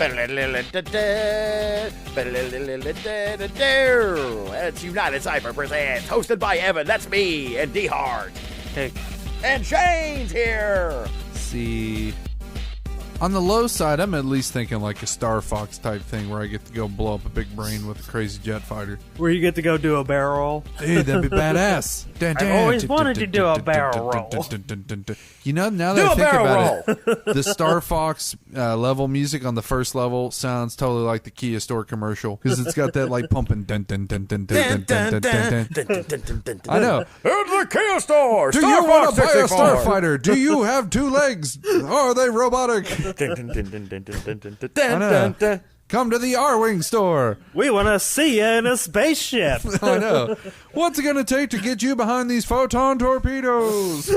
It's Unitedcypher Presents, hosted by Evan, that's me, and DeHart. Hey. And Shane's here. See, on the low side, I'm at least thinking like a Star Fox type thing where I get to go blow up a big brain with a crazy jet fighter. Where you get to go do a barrel roll. Dude, that'd be badass. I've always wanted to do a barrel roll. You know, now that I think about it, the Star Fox level music on the first level sounds totally like the Kia store commercial because it's got that like pumping dun dun dun dun dun dun dun dun. I know. At the Kia store. Do you want to buy a starfighter? Do you have two legs? Are they robotic? I know. Come to the R-Wing store. We want to see you in a spaceship. I know. What's it going to take to get you behind these photon torpedoes?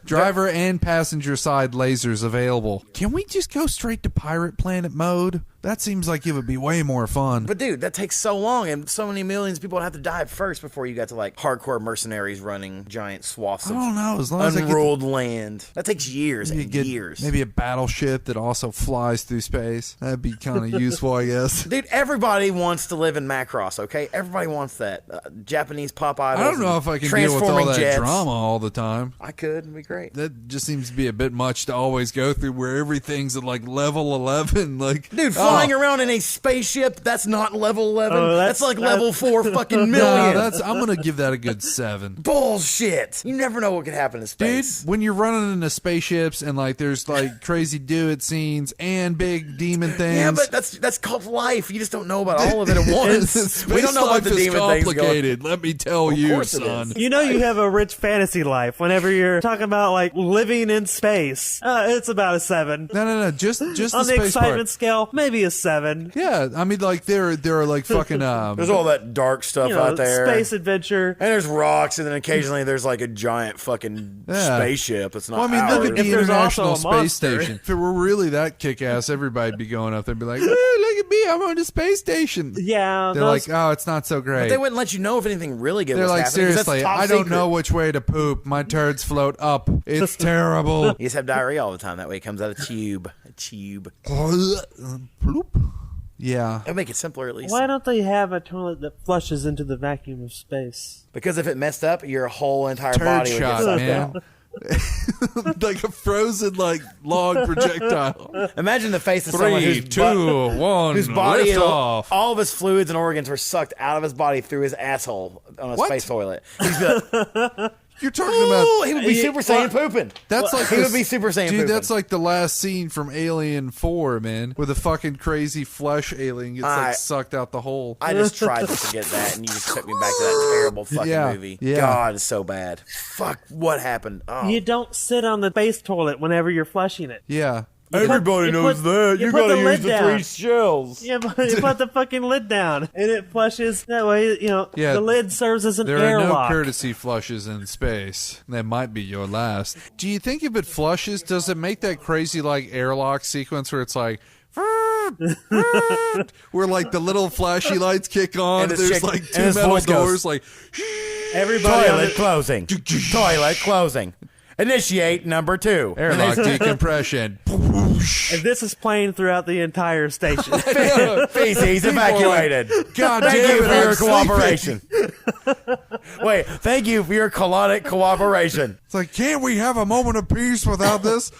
Driver and passenger side lasers available. Can we just go straight to Pirate Planet mode? That seems like it would be way more fun. But dude, that takes so long, and so many millions of people would have to die first before you got to like hardcore mercenaries running giant swaths of as long as unruled land. That takes years and years. Maybe a battleship that also flies through space. That'd be kind of useful, I guess. Dude, everybody wants to live in Macross, okay? Everybody wants that. Japanese pop idols. I don't know if I can deal with all that drama all the time. I could. It'd be great. That just seems to be a bit much to always go through where everything's at like level 11. Like, dude, flying around in a spaceship, that's not level 11. That's like level 4 fucking million. No, I'm going to give that a good 7. Bullshit. You never know what could happen in space. Dude, when you're running into spaceships and like there's like crazy do-it scenes and big demon things. Yeah, but that's called life. You just don't know about all of it at once. We don't know about the demon things complicated. Let me tell you, son. You know you have a rich fantasy life whenever you're talking about like living in space. It's about a 7. No. Just on the the space excitement part. scale, maybe a 7. Yeah, I mean, like there are like fucking. There's all that dark stuff out there. Space adventure, and there's rocks, and then occasionally there's like a giant fucking spaceship. It's not. Well, I mean, look at the International Space Station. If it were really that kick-ass, everybody'd be going up there and be like, "Hey, look at me, I'm on the space station." Yeah, they're like, "Oh, it's not so great." But they wouldn't let you know if anything really good was happening. They're like, seriously, I don't know which way to poop. My turds float up. It's terrible. You just have diarrhea all the time. That way it comes out a tube. A tube. Bloop. Yeah. It'll make it simpler at least. Why don't they have a toilet that flushes into the vacuum of space? Because if it messed up, your whole entire Turd body would shot, get sucked man. out. Like a frozen like log projectile. Imagine the face of someone 3, 2, 1, whose body, off. all of his fluids and organs were sucked out of his body through his asshole on a space toilet. He'd be like, you're talking about. He would be Super Saiyan pooping. That's like he would be Super Saiyan dude. pooping. That's like the last scene from Alien 4, man, where the fucking crazy flesh alien gets like sucked out the hole. I just tried to forget that, and you just took me back to that terrible fucking movie. Yeah. God, it's so bad. Fuck, what happened? Oh. You don't sit on the space toilet whenever you're flushing it. Yeah. Everybody knows that. You gotta use the 3 shells. Yeah, but you put the fucking lid down, and it flushes. That way, the lid serves as an airlock. There are no courtesy flushes in space. That might be your last. Do you think if it flushes, does it make that crazy like airlock sequence where it's like where like the little flashy lights kick on and there's like 2 metal doors like everybody toilet closing. Toilet closing. Initiate number 2. Airlock decompression. And this is playing throughout the entire station. Feces evacuated. God thank damn you it, for your I'm cooperation. Wait, thank you for your colonic cooperation. It's like, can't we have a moment of peace without this?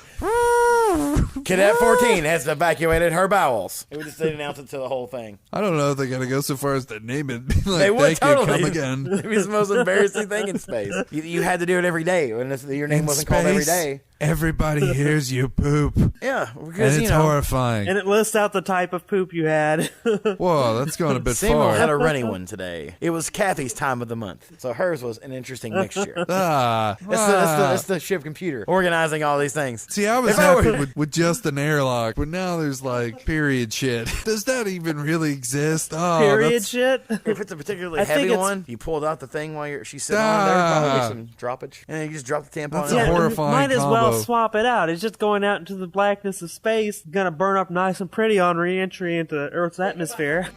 Cadet 14 has evacuated her bowels. It would just announce it to the whole thing. I don't know if they're going to go so far as to name it. Like, they would thank totally. You, come again. It was the most embarrassing thing in space. You had to do it every day. When your name wasn't called every day. Everybody hears you poop. Yeah, because, and it's horrifying. And it lists out the type of poop you had. Whoa, that's going a bit Seymour far. had a runny one today. It was Kathy's time of the month, so hers was an interesting mixture. That's the ship computer organizing all these things. See, I was happy with just an airlock, but now there's like period shit. Does that even really exist? Oh, period shit? If it's a particularly heavy one, you pulled out the thing while she's sitting on there, probably some droppage, and then you just drop the tampon. That's a horrifying might as combo. well swap it out. It's just going out into the blackness of space, gonna burn up nice and pretty on re-entry into Earth's atmosphere.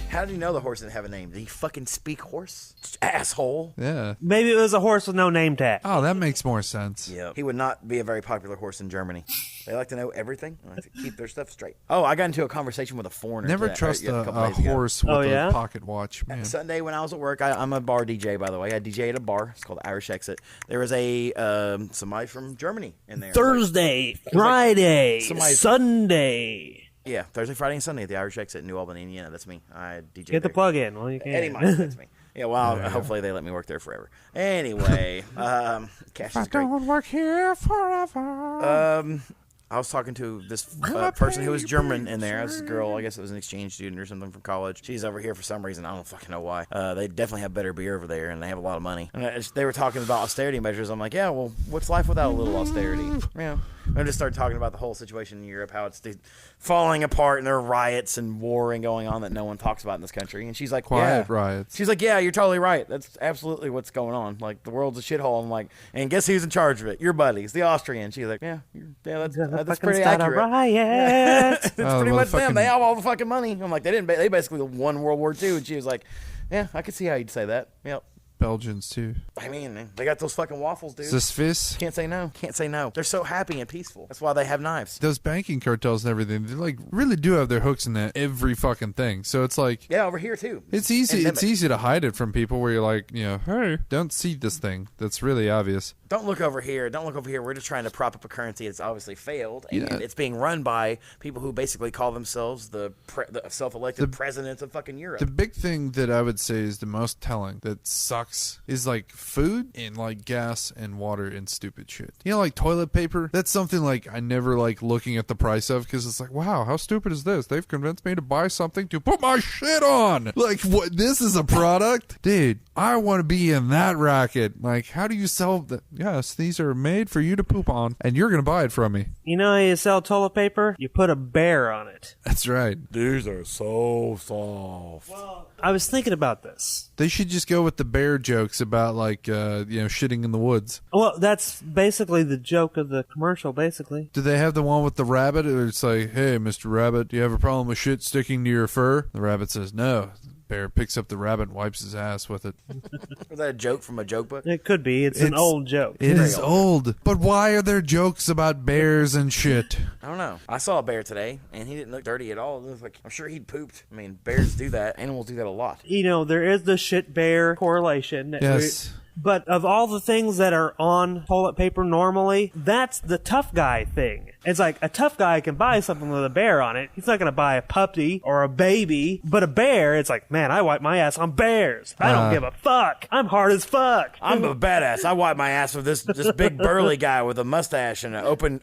How did he know the horse didn't have a name? Did he fucking speak horse? Asshole. Yeah. Maybe it was a horse with no name tag. Oh, that makes more sense. Yeah. He would not be a very popular horse in Germany. They like to know everything. They like to keep their stuff straight. Oh, I got into a conversation with a foreigner. Never today, trust a a couple days ago. horse with a pocket watch, man. Sunday when I was at work, I'm a bar DJ, by the way. I DJ at a bar. It's called Irish Exit. There was somebody from Germany in there. Thursday, Friday, somebody- Sunday. Yeah, Thursday, Friday, and Sunday at the Irish Exit in New Albany, Indiana. That's me. I DJ Get the there. plug in. Well, you can. Eddie Mike, that's me. Yeah, well, hopefully they let me work there forever. Anyway, cash is great. Don't work here forever. I was talking to this person who was German in there. This girl, I guess it was an exchange student or something from college. She's over here for some reason. I don't fucking know why. They definitely have better beer over there, and they have a lot of money. And they were talking about austerity measures. I'm like, yeah, well, what's life without a little austerity? Yeah. I just started talking about the whole situation in Europe, how it's falling apart, and there are riots and warring going on that no one talks about in this country. And she's like, Quiet riots. She's like, yeah, you're totally right. That's absolutely what's going on. Like, the world's a shithole. I'm like, and guess who's in charge of it? Your buddies, the Austrians. She's like, yeah, that's pretty accurate. Riot. It's pretty much them. They have all the fucking money. I'm like, they basically won World War II. And she was like, yeah, I could see how you'd say that. Yep. Belgians, too. I mean, they got those fucking waffles, dude. Swiss. Can't say no. Can't say no. They're so happy and peaceful. That's why they have knives. Those banking cartels and everything, they like really do have their hooks in that every fucking thing. So it's like, yeah, over here too. It's easy. Endemic. It's easy to hide it from people where you're like, hey, don't see this thing. That's really obvious. Don't look over here. Don't look over here. We're just trying to prop up a currency that's obviously failed, and it's being run by people who basically call themselves the self-elected presidents of fucking Europe. The big thing that I would say is the most telling that sucks is like food and like gas and water and stupid shit. Like toilet paper. That's something like I never like looking at the price of because it's like, wow, how stupid is this? They've convinced me to buy something to put my shit on. Like, what? This is a product, dude. I want to be in that racket. Like, how do you sell that? Yes, these are made for you to poop on, and you're gonna buy it from me. You know how you sell toilet paper? You put a bear on it. That's right. These are so soft. Well, I was thinking about this. They should just go with the bear jokes about like shitting in the woods. Well, that's basically the joke of the commercial, basically. Do they have the one with the rabbit? It's like, hey, Mr. Rabbit, do you have a problem with shit sticking to your fur? The rabbit says, no. Bear picks up the rabbit and wipes his ass with it. Was that a joke from a joke book? It could be. It's an old joke. It is old. But why are there jokes about bears and shit? I don't know. I saw a bear today, and he didn't look dirty at all. It was like, I'm sure he'd pooped. I mean, bears do that. Animals do that a lot. There is the shit bear correlation. Yes. But of all the things that are on toilet paper normally, that's the tough guy thing. It's like a tough guy can buy something with a bear on it. He's not going to buy a puppy or a baby. But a bear, it's like, man, I wipe my ass on bears. I don't give a fuck. I'm hard as fuck. I'm a badass. I wipe my ass with this big burly guy with a mustache and an open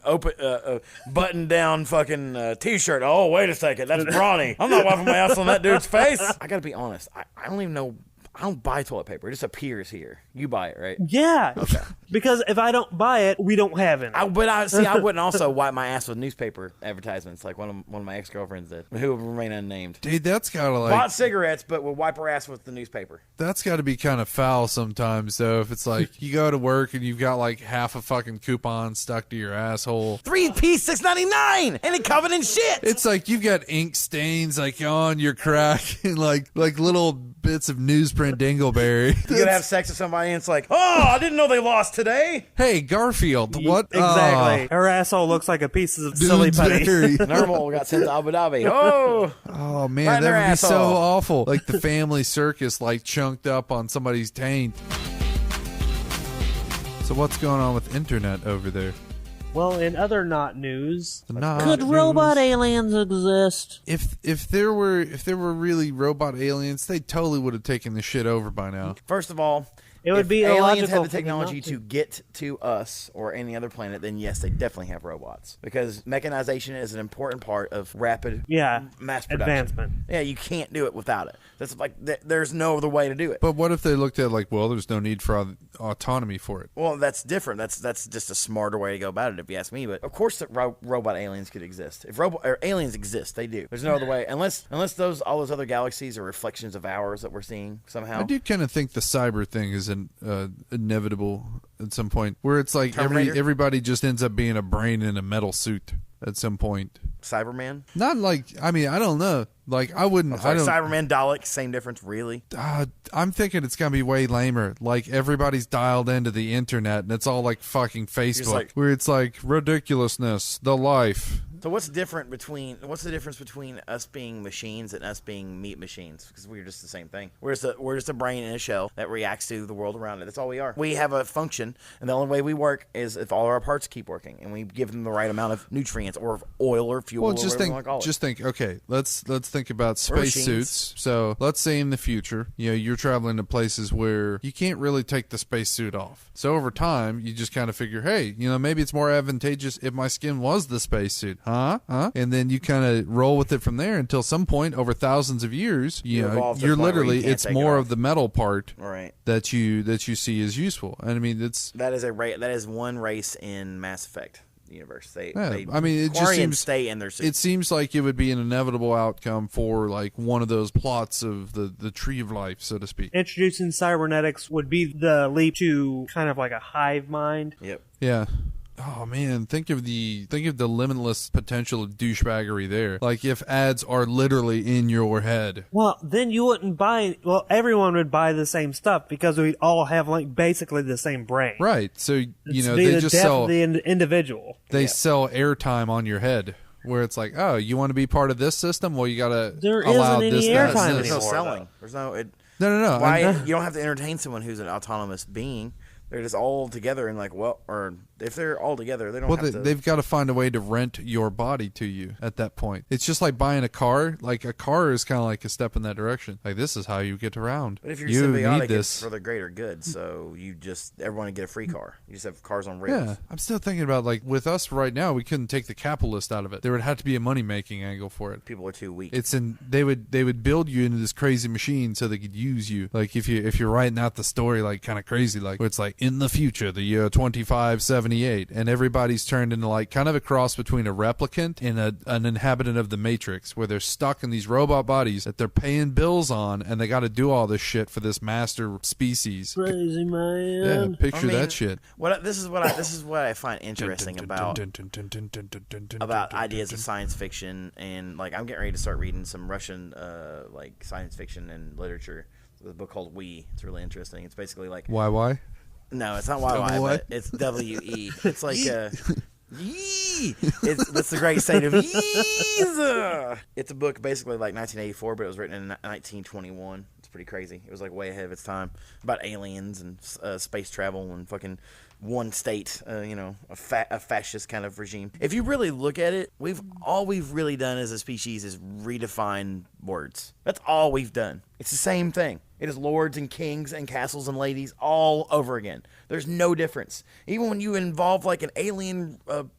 button down fucking t-shirt. Oh, wait a second. That's brawny. I'm not wiping my ass on that dude's face. I got to be honest. I don't even know. I don't buy toilet paper. It just appears here. You buy it, right? Yeah. Okay. Because if I don't buy it, we don't have it. I wouldn't also wipe my ass with newspaper advertisements like one of my ex-girlfriends did, who will remain unnamed. Dude, that's gotta like bought cigarettes, but would wipe her ass with the newspaper. That's got to be kind of foul sometimes, though. If it's like you go to work and you've got like half a fucking coupon stuck to your asshole, 3-piece $6.99, and it covered in shit. It's like you've got ink stains like on your crack and like little bits of newsprint dingleberry. You gotta have sex with somebody, and it's like, oh, I didn't know they lost today. Hey, Garfield, what? Exactly. Her asshole looks like a piece of silly putty. Normal got sent to Abu Dhabi. Oh man, right that would be so awful. Like the family circus, like chunked up on somebody's taint. So what's going on with internet over there? Well, in other not news, could robot aliens exist? If there were really robot aliens, they totally would have taken the shit over by now. First of all, it would be aliens have the technology to get to us or any other planet, then yes, they definitely have robots. Because mechanization is an important part of rapid mass production. Advancement. Yeah, you can't do it without it. That's like there's no other way to do it. But what if they looked at like, well, there's no need for autonomy for it? Well, that's different. That's just a smarter way to go about it, if you ask me. But of course, that robot aliens could exist. If aliens exist, they do. There's no other way, unless all those other galaxies are reflections of ours that we're seeing somehow. I do kind of think the cyber thing is inevitable at some point, where it's like everybody just ends up being a brain in a metal suit at some point. Cyberman? Not like, I mean, I don't know. Like, I wouldn't. Sorry, Cyberman, Dalek, same difference, really? I'm thinking it's gonna be way lamer. Like, everybody's dialed into the internet, and it's all like fucking Facebook, where it's like ridiculousness, the life. So what's the difference between us being machines and us being meat machines? Because we're just the same thing. We're just a brain in a shell that reacts to the world around it. That's all we are. We have a function, and the only way we work is if all our parts keep working, and we give them the right amount of nutrients or oil or fuel. Well, or whatever you want to call it. Just think. Okay, let's think about spacesuits. So let's say in the future, you're traveling to places where you can't really take the spacesuit off. So over time, you just kind of figure, hey, maybe it's more advantageous if my skin was the spacesuit. Huh? And then you kind of roll with it from there until some point over thousands of years, you're literally, it's more of the metal part that you see as useful. And I mean, that is one race in Mass Effect universe. It just seems stay in their suit. It seems like it would be an inevitable outcome for like one of those plots of the tree of life, so to speak. Introducing cybernetics would be the leap to kind of like a hive mind. Yep. Yeah. Oh man, think of the limitless potential of douchebaggery there. Like if ads are literally in your head. Well, then you wouldn't buy. Well, everyone would buy the same stuff because we'd all have like basically the same brain. Right. So they just sell the individual. They sell airtime on your head. Where it's like, oh, you want to be part of this system? Well, you gotta allow this. There's no selling. There's no. No. Why you don't have to entertain someone who's an autonomous being. They're just all together and like, or if they're all together, they don't have to. They've got to find a way to rent your body to you at that point. It's just like buying a car. Like a car is kind of like a step in that direction. Like this is how you get around. But if you're symbiotic, it's for the greater good. So everyone get a free car. You just have cars on rails. Yeah, I'm still thinking about like with us right now, we couldn't take the capitalist out of it. There would have to be a money making angle for it. People are too weak. They would build you into this crazy machine so they could use you. Like if you're writing out the story like kind of crazy, like where it's like in the future, the year 2578, and everybody's turned into like kind of a cross between a replicant and an inhabitant of the Matrix, where they're stuck in these robot bodies that they're paying bills on, and they got to do all this shit for this master species. Crazy man. Yeah, picture that shit. This is what I find interesting about ideas of science fiction, and like I'm getting ready to start reading some Russian like science fiction and literature. There's a book called We. It's really interesting. It's basically like YY. No, it's not YY, but it's WE. It's like yee. That's the great state of yees. It's a book basically like 1984, but it was written in 1921. It's pretty crazy. It was like way ahead of its time about aliens and space travel and fucking one state, a fascist kind of regime. If you really look at it, all we've really done as a species is redefine words. That's all we've done. It's the same thing. It is lords and kings and castles and ladies all over again. There's no difference. Even when you involve like an alien, an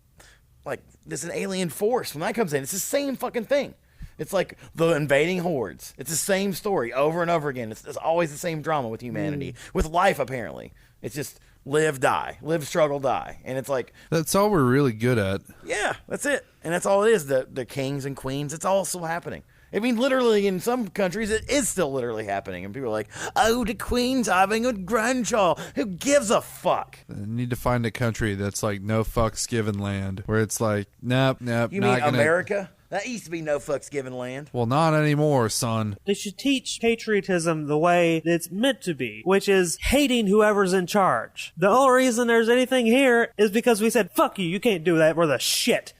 alien force, when that comes in, it's the same fucking thing. It's like the invading hordes. It's the same story over and over again. It's always the same drama with humanity, with life apparently. It's just live, die, live, struggle, die. And it's like... That's all we're really good at. Yeah, that's it. And that's all it is. The kings and queens, it's all still happening. I mean, literally, in some countries, it is still literally happening. And people are like, oh, the queen's having a grandchild. Who gives a fuck? I need to find a country that's like no fucks given land, where it's like, nope. You mean America? That used to be no fucks given land. Well, not anymore, son. They should teach patriotism the way it's meant to be, which is hating whoever's in charge. The only reason there's anything here is because we said, fuck you can't do that, we're the shit.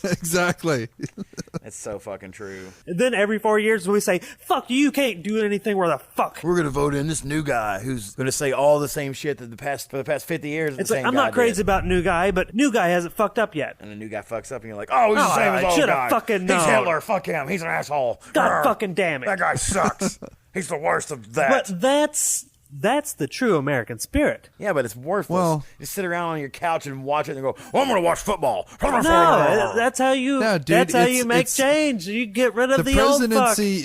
Exactly. That's so fucking true. And then every 4 years we say, fuck you can't do anything, we're the fuck. We're going to vote in this new guy who's going to say all the same shit that for the past 50 years. It's like, I'm not crazy about new guy, but new guy hasn't fucked up yet. And the new guy fucks up and you're like, oh, he's the same as old guy. Fucking He's Hitler, fuck him, he's an asshole. God fucking damn it. That guy sucks. He's the worst of that. But that's the true American spirit. Yeah, but it's worthless. Well, you sit around on your couch and watch it and go, well, I'm going to watch football. No, that's how you make change. You get rid of the old fuck. The presidency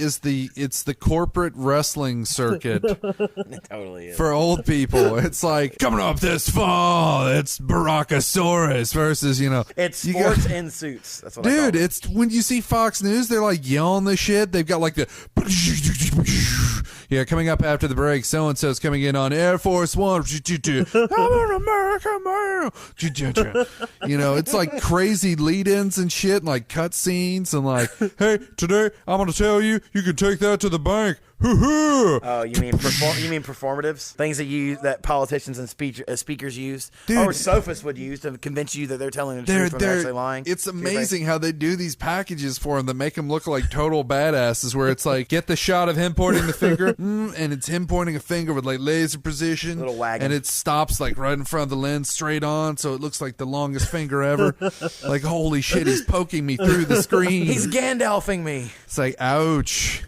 is the corporate wrestling circuit. It totally is. For old people. It's like, coming up this fall, it's Barackosaurus versus, It's sports in suits. That's what I call it. It's when you see Fox News, they're like yelling the shit. They've got like the... Yeah, coming up after the break, so-and-so's coming in on Air Force One. I'm an American man. You know, it's like crazy lead-ins and shit, and like cut scenes, and like, hey, today I'm going to tell you, you can take that to the bank. Oh, you mean performatives? Things that politicians and speakers use, Dude, or sophists would use to convince you that they're telling the truth when they're actually lying. It's amazing how they do these packages for them that make them look like total badasses, where it's like, get the shot of him pointing the finger, and it's him pointing a finger with like laser precision, little wagon, and it stops like right in front of the lens straight on, so it looks like the longest finger ever. Like, holy shit, he's poking me through the screen. He's Gandalfing me. It's like, ouch.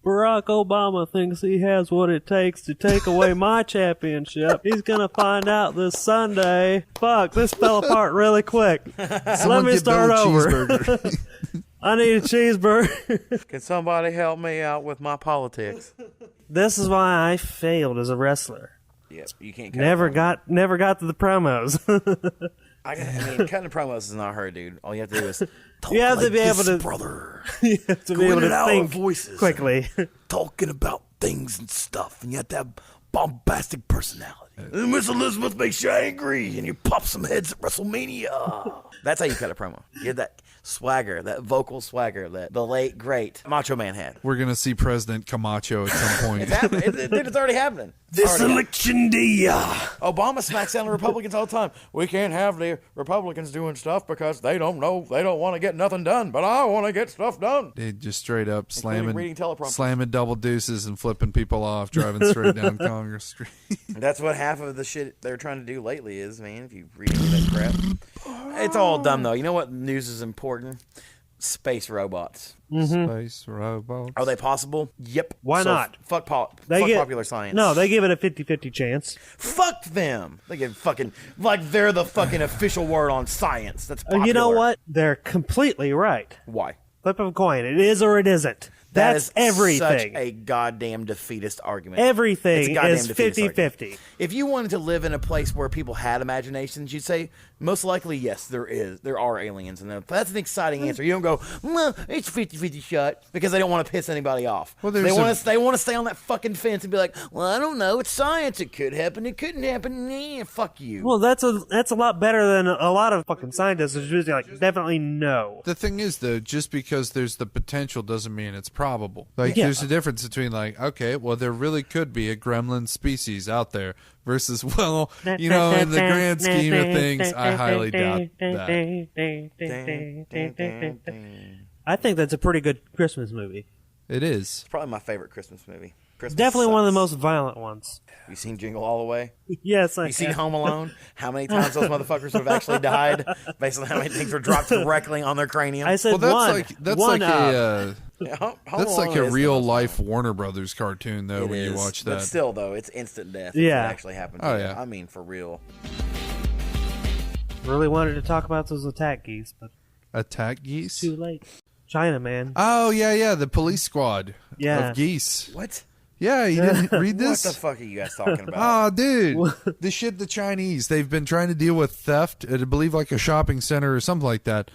Barack Obama thinks he has what it takes to take away my championship. He's gonna find out this Sunday. Fuck, this fell apart really quick. Let me start over. I need a cheeseburger. Can somebody help me out with my politics? This is why I failed as a wrestler. Yep, you can't. Never got to the promos. I mean, cutting the promos is not hard, dude. All you have to do is talk You have to like be able this, to- brother. You have to be able to think voices quickly. talking about things and stuff, and you have to have bombastic personality. And Miss Elizabeth makes you angry, and you pop some heads at WrestleMania. That's how you cut a promo. You have that swagger, that vocal swagger that the late, great Macho Man had. We're going to see President Camacho at some point. It's happening. It's already happening. This election day. Obama smacks down the Republicans all the time. We can't have the Republicans doing stuff because they don't want to get nothing done, but I want to get stuff done. They just straight up reading teleprompters. slamming double deuces and flipping people off, driving straight down Congress Street. That's what half of the shit they're trying to do lately is, man, if you read any of that crap. It's all dumb, though. You know what news is important? Space robots. Space robots. Are they possible? Yep. Why not? Fuck Get popular science. No, they give it a 50-50 chance. Fuck them. They get fucking, like they're the fucking official word on science. That's popular. You know what? They're completely right. Why? Flip of a coin. It is or it isn't. That's That is everything. such a goddamn defeatist argument. Everything It's a goddamn is defeatist 50-50. argument. If you wanted to live in a place where people had imaginations, you'd say, most likely, yes, there are aliens. And that's an exciting answer. You don't go, well, it's 50-50 shot, because they don't want to piss anybody off. Well, they want to stay on that fucking fence and be like, well, I don't know, it's science. It could happen. It couldn't happen. Fuck you. Well, that's a lot better than a lot of fucking scientists. It's usually like, definitely no. The thing is, though, just because there's the potential doesn't mean it's probable. Like, Yeah. there's a difference between, like, okay, well, there really could be a gremlin species out there versus, well, you know, in the grand scheme of things, I highly doubt that. I think that's a pretty good Christmas movie. It is. It's probably my favorite Christmas movie. Christmas Definitely one of the sucks. most violent ones. You seen Jingle All the Way? Yes, I You seen have. Home Alone? How many times those motherfuckers would have actually died based on how many things were dropped directly on their cranium? I said Well, that's one. like One like a Yeah, Home that's Alone like a is the real most life Warner Brothers cartoon, though. It When you is, watch but that, still, though, it's instant death. That's Yeah. what actually happened. To Oh, you. yeah. I mean, for real. Really wanted to talk about those attack geese, but attack geese. too late. China, man. Oh yeah, the police squad Yeah. of geese. What? Yeah, you didn't read What this? the fuck are you guys talking about? Oh, dude. The shit, the Chinese, they've been trying to deal with theft at, I believe, like a shopping center or something like that.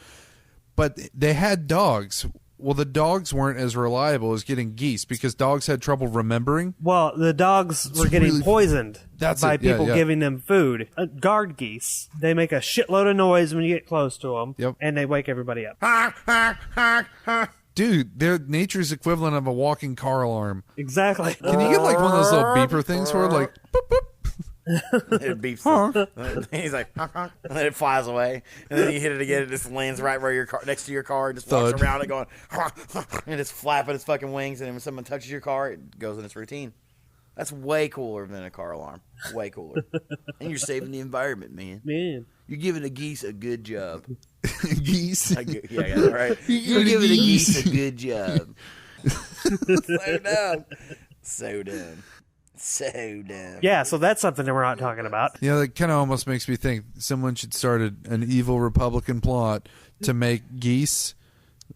But they had dogs. Well, the dogs weren't as reliable as getting geese because dogs had trouble remembering. Well, the dogs were getting really- poisoned That's by it. Yeah, people yeah. giving them food. Guard geese, they make a shitload of noise when you get close to them, Yep. and they wake everybody up. Dude, they're nature's equivalent of a walking car alarm. Exactly. Can you get like one of those little beeper things where like, boop, boop? It beeps. He's like, and then it flies away, and then you hit it again. It just lands right where your car, next to your car, and just walks Thud. around it going, and it's flapping its fucking wings. And then when someone touches your car, it goes in its routine. That's way cooler than a car alarm. Way cooler. And you're saving the environment, man. Man. You're giving the geese a good job. Geese. Yeah, right. You're giving the geese a good job. So dumb. So dumb. So dumb. Yeah, so that's something that we're not talking about. Yeah, that kind of almost makes me think someone should start an evil Republican plot to make geese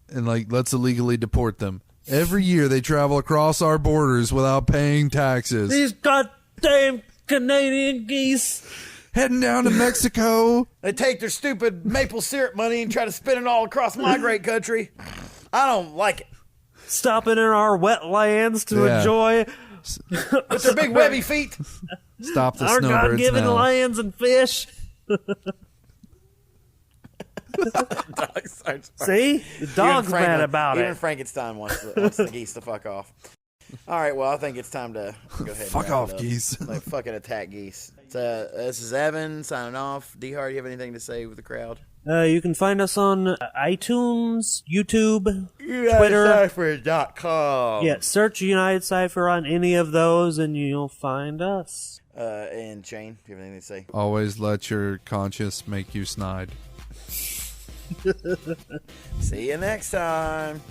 and like let's illegally deport them. Every year they travel across our borders without paying taxes. These goddamn Canadian geese. Heading down to Mexico. They take their stupid maple syrup money and try to spin it all across my great country. I don't like it. stopping in our wetlands to Yeah. enjoy With their big webby feet. Stop the our snowbirds God-given now. lands and fish. See? The dog's mad about Even it. Frankenstein wants the geese to fuck off. All right, well, I think it's time to go ahead and Fuck wrap off, it up. geese. Like, fucking attack geese. So, this is Evan signing off. DeHart, you have anything to say with the crowd? You can find us on iTunes, YouTube, Twitter. Unitedcypher.com. Yeah, search Unitedcypher on any of those and you'll find us. And Shane, do you have anything to say? Always let your conscience make you snide. See you next time.